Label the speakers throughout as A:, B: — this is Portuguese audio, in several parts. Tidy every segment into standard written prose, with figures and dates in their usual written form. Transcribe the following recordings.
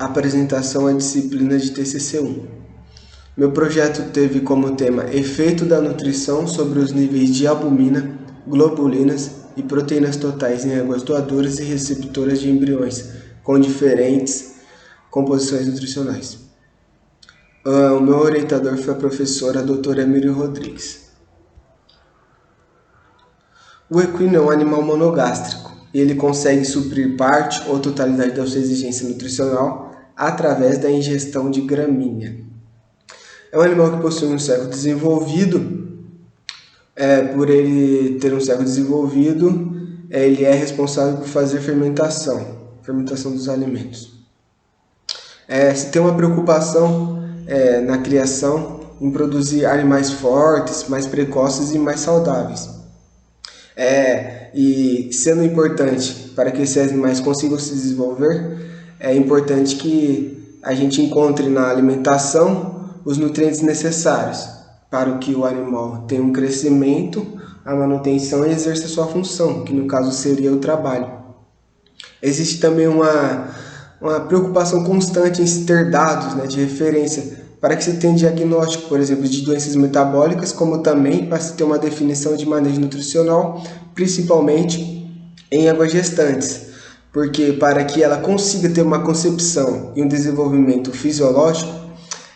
A: apresentação à disciplina de TCC1. Meu projeto teve como tema efeito da nutrição sobre os níveis de albumina, globulinas e proteínas totais em éguas doadoras e receptoras de embriões com diferentes composições nutricionais. O meu orientador foi a professora doutora Emílio Rodrigues. O equino é um animal monogástrico e ele consegue suprir parte ou totalidade da sua exigência nutricional através da ingestão de gramínea. É um animal que possui um cérebro desenvolvido. Por ele ter um cérebro desenvolvido, ele é responsável por fazer fermentação dos alimentos. Se tem uma preocupação na criação em produzir animais fortes, mais precoces e mais saudáveis. E sendo importante para que esses animais consigam se desenvolver, é importante que a gente encontre na alimentação os nutrientes necessários para que o animal tenha um crescimento, a manutenção e exerça sua função, que no caso seria o trabalho. Existe também uma preocupação constante em ter dados de referência para que se tenha diagnóstico, por exemplo, de doenças metabólicas, como também para se ter uma definição de manejo nutricional, principalmente em águas gestantes, porque para que ela consiga ter uma concepção e um desenvolvimento fisiológico,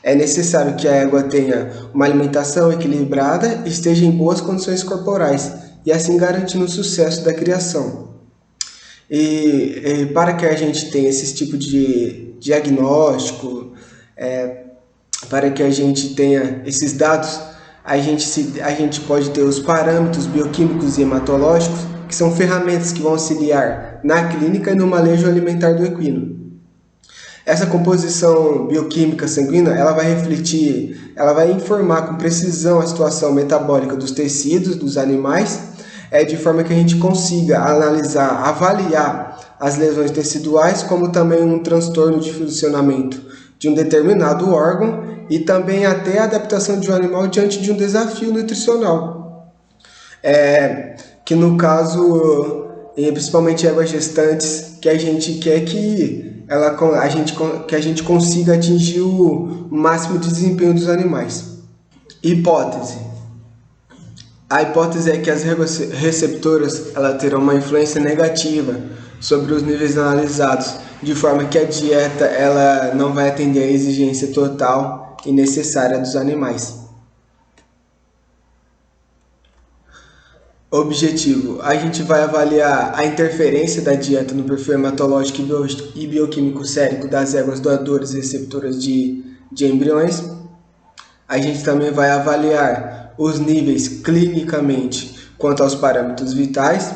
A: é necessário que a égua tenha uma alimentação equilibrada e esteja em boas condições corporais, e assim garantindo o sucesso da criação. E para que a gente tenha esse tipo de diagnóstico, para que a gente tenha esses dados, a gente pode ter os parâmetros bioquímicos e hematológicos, que são ferramentas que vão auxiliar na clínica e no manejo alimentar do equino. Essa composição bioquímica sanguínea, ela vai informar com precisão a situação metabólica dos tecidos, dos animais, de forma que a gente consiga analisar, avaliar as lesões teciduais, como também um transtorno de funcionamento de um determinado órgão e também até a adaptação de um animal diante de um desafio nutricional. Que no caso, principalmente éguas gestantes, que a gente quer que a gente consiga atingir o máximo de desempenho dos animais. Hipótese. A hipótese é que as receptoras terão uma influência negativa sobre os níveis analisados, de forma que a dieta ela não vai atender à exigência total e necessária dos animais. Objetivo: a gente vai avaliar a interferência da dieta no perfil hematológico e bioquímico sérico das éguas doadoras e receptoras de embriões. A gente também vai avaliar os níveis clinicamente quanto aos parâmetros vitais.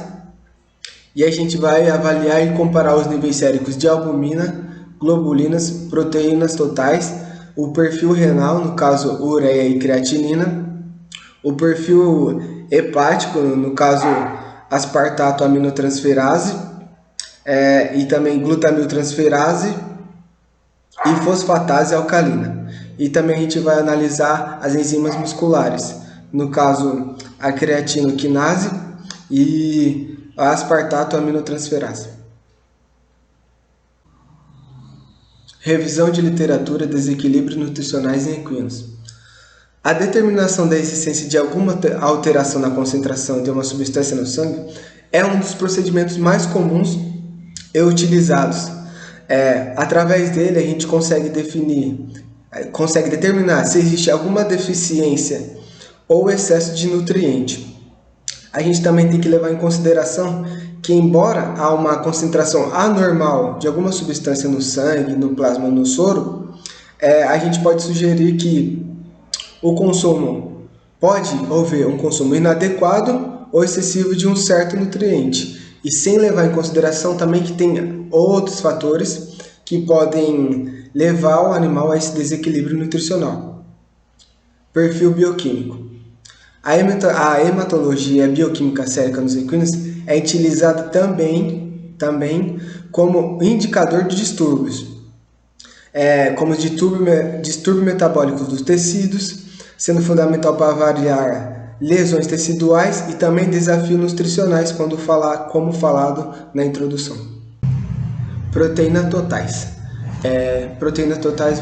A: E a gente vai avaliar e comparar os níveis séricos de albumina, globulinas, proteínas totais, o perfil renal, no caso ureia e creatinina, o perfil hepático, no caso aspartato aminotransferase, e também glutamiltransferase e fosfatase alcalina. E também a gente vai analisar as enzimas musculares, no caso a creatinoquinase e a aspartato aminotransferase. Revisão de literatura de desequilíbrios nutricionais em equinos. A determinação da existência de alguma alteração na concentração de uma substância no sangue é um dos procedimentos mais comuns e utilizados. Através dele a gente consegue determinar se existe alguma deficiência ou excesso de nutriente. A gente também tem que levar em consideração que, embora há uma concentração anormal de alguma substância no sangue, no plasma ou no soro, a gente pode sugerir que o consumo pode haver um consumo inadequado ou excessivo de um certo nutriente, e sem levar em consideração também que tem outros fatores que podem levar o animal a esse desequilíbrio nutricional. Perfil bioquímico. A hematologia bioquímica sérica nos equinos é utilizada também como indicador de distúrbios, como distúrbio metabólico dos tecidos, sendo fundamental para avaliar lesões teciduais e também desafios nutricionais, como falado na introdução. Proteínas totais. Proteínas totais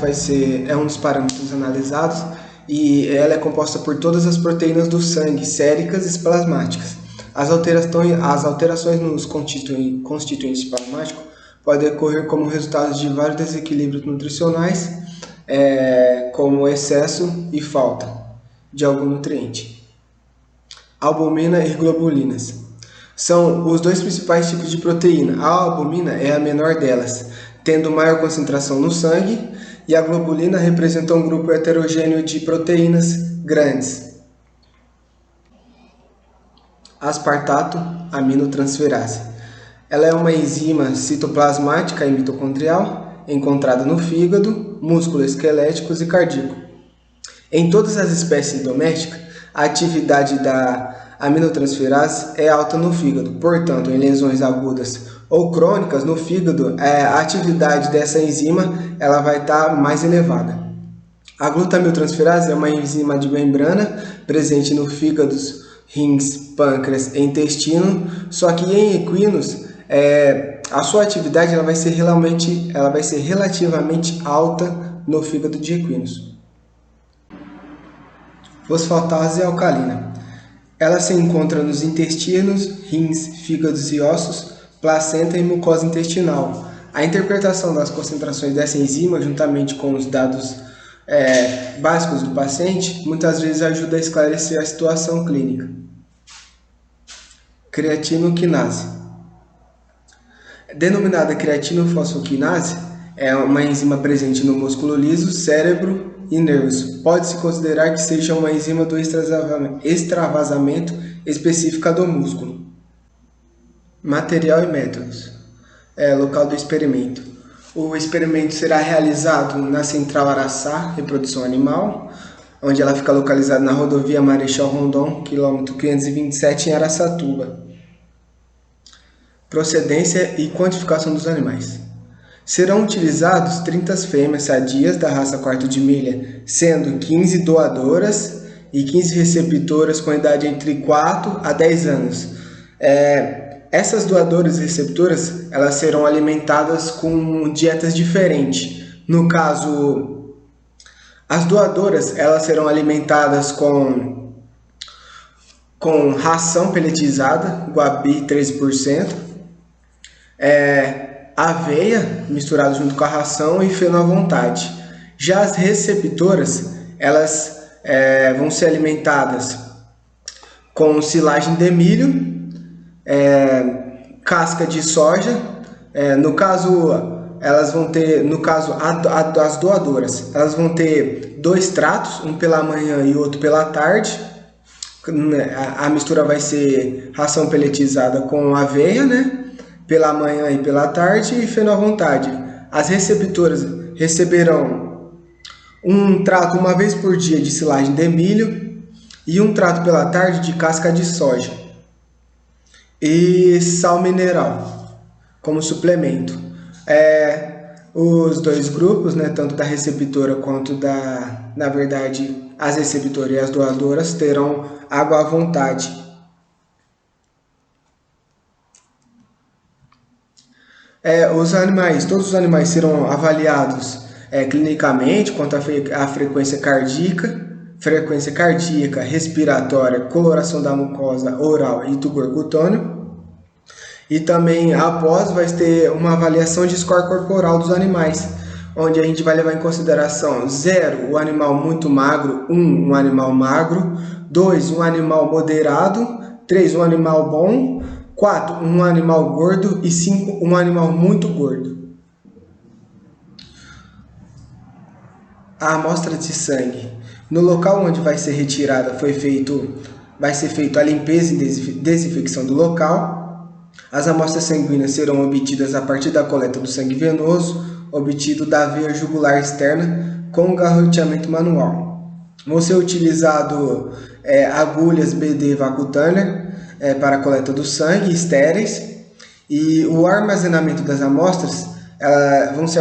A: é um dos parâmetros analisados e ela é composta por todas as proteínas do sangue, séricas e plasmáticas. As alterações nos constituintes plasmáticos podem ocorrer como resultado de vários desequilíbrios nutricionais, como excesso e falta de algum nutriente. Albumina e globulinas são os dois principais tipos de proteína. A albumina é a menor delas, tendo maior concentração no sangue, e a globulina representa um grupo heterogêneo de proteínas grandes. Aspartato aminotransferase. Ela é uma enzima citoplasmática e mitocondrial encontrada no fígado, músculo esquelético e cardíaco. Em todas as espécies domésticas, a atividade da aminotransferase é alta no fígado. Portanto, em lesões agudas ou crônicas no fígado, a atividade dessa enzima ela vai estar mais elevada. A glutamiltransferase é uma enzima de membrana presente no fígado, rins, pâncreas e intestino, só que em equinos a sua atividade ela vai ser relativamente alta no fígado de equinos. Fosfatase alcalina. Ela se encontra nos intestinos, rins, fígados e ossos, placenta e mucosa intestinal. A interpretação das concentrações dessa enzima, juntamente com os dados básicos do paciente, muitas vezes ajuda a esclarecer a situação clínica. Creatinoquinase. Denominada creatinofosfoquinase, é uma enzima presente no músculo liso, cérebro e nervos. Pode-se considerar que seja uma enzima do extravasamento específica do músculo. Material e métodos. Local do experimento. O experimento será realizado na Central Araçá, Reprodução Animal, onde ela fica localizada na rodovia Marechal Rondon, quilômetro 527, em Araçatuba. Procedência e quantificação dos animais. Serão utilizados 30 fêmeas sadias da raça quarto de milha, sendo 15 doadoras e 15 receptoras com idade entre 4 a 10 anos. Essas doadoras e receptoras elas serão alimentadas com dietas diferentes. No caso, as doadoras elas serão alimentadas com ração peletizada, guabi 13%, aveia misturada junto com a ração e feno à vontade. Já as receptoras elas vão ser alimentadas com silagem de milho, casca de soja. No caso, elas vão ter, as doadoras, elas vão ter 2 tratos, um pela manhã e outro pela tarde. A mistura vai ser ração peletizada com aveia, pela manhã e pela tarde, e feno à vontade. As receptoras receberão um trato uma vez por dia de silagem de milho e um trato pela tarde de casca de soja e sal mineral como suplemento. Os dois grupos, tanto da receptora quanto as receptoras e as doadoras, terão água à vontade. Todos os animais serão avaliados clinicamente quanto à frequência cardíaca, respiratória, coloração da mucosa oral e tubor cutâneo. E também, após, vai ter uma avaliação de score corporal dos animais, onde a gente vai levar em consideração 0, o animal muito magro, 1, um animal magro, 2, um animal moderado, 3, um animal bom, 4, um animal gordo e 5, um animal muito gordo. A amostra de sangue. No local onde vai ser retirada vai ser feita a limpeza e desinfecção do local. As amostras sanguíneas serão obtidas a partir da coleta do sangue venoso, obtido da veia jugular externa com garroteamento manual. Vão ser utilizadas agulhas BD Vacutainer para a coleta do sangue, estéreis, e o armazenamento das amostras vão ser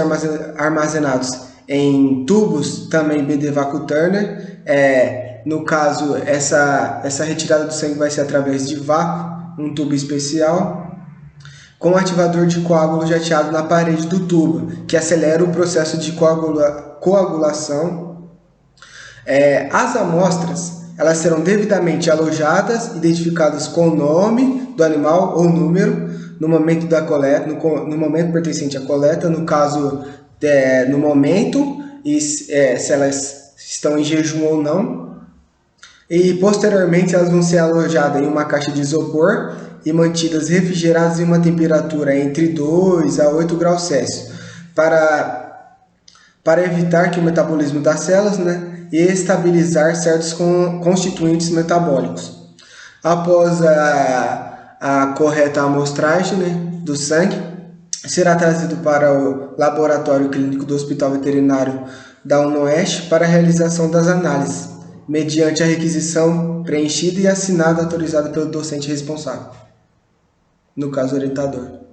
A: armazenados em tubos também BD Vacutainer. No caso, essa retirada do sangue vai ser através de vácuo, um tubo especial. com ativador de coágulo jateado na parede do tubo, que acelera o processo de coagulação. As amostras elas serão devidamente alojadas, identificadas com o nome do animal ou número no momento da coleta, no momento pertencente à coleta, no caso, no momento, e se elas estão em jejum ou não. E posteriormente elas vão ser alojadas em uma caixa de isopor e mantidas refrigeradas em uma temperatura entre 2 a 8 graus Celsius, para evitar que o metabolismo das células, e estabilizar certos constituintes metabólicos. Após a correta amostragem, do sangue, será trazido para o laboratório clínico do Hospital Veterinário da UNOeste para a realização das análises, mediante a requisição preenchida e assinada autorizada pelo docente responsável, no caso orientador.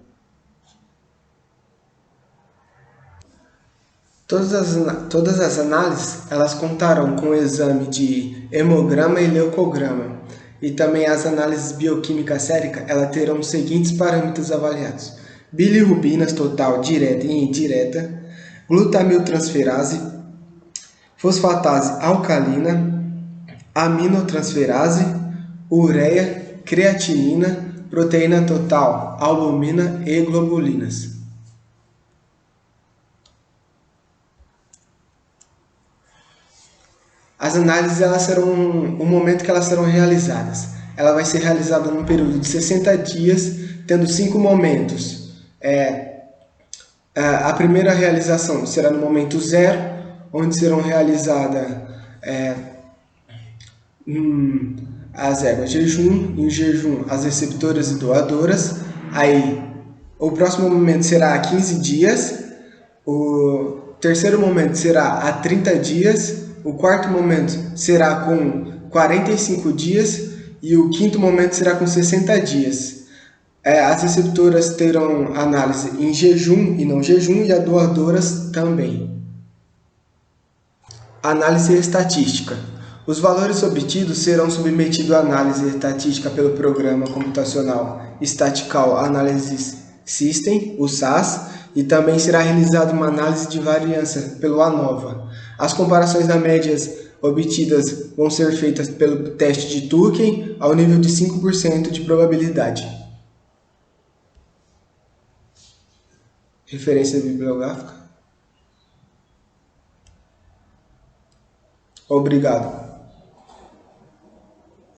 A: Todas as análises elas contarão com o exame de hemograma e leucograma, e também as análises bioquímica sérica elas terão os seguintes parâmetros avaliados: bilirrubinas total direta e indireta, glutamiltransferase, fosfatase alcalina, aminotransferase, ureia, creatinina, proteína total, albumina e globulinas. As análises elas serão o momento que elas serão realizadas. Ela vai ser realizada num período de 60 dias, tendo 5 momentos. A primeira realização será no momento 0, onde serão realizadas as éguas jejum, em jejum as receptoras e doadoras. Aí o próximo momento será a 15 dias, o terceiro momento será a 30 dias, o quarto momento será com 45 dias e o quinto momento será com 60 dias. As receptoras terão análise em jejum e não jejum, e as doadoras também. Análise estatística. Os valores obtidos serão submetidos à análise estatística pelo Programa Computacional Statistical Analysis System, o SAS, e também será realizada uma análise de variância pelo ANOVA. As comparações das médias obtidas vão ser feitas pelo teste de Tukey ao nível de 5% de probabilidade. Referência bibliográfica. Obrigado.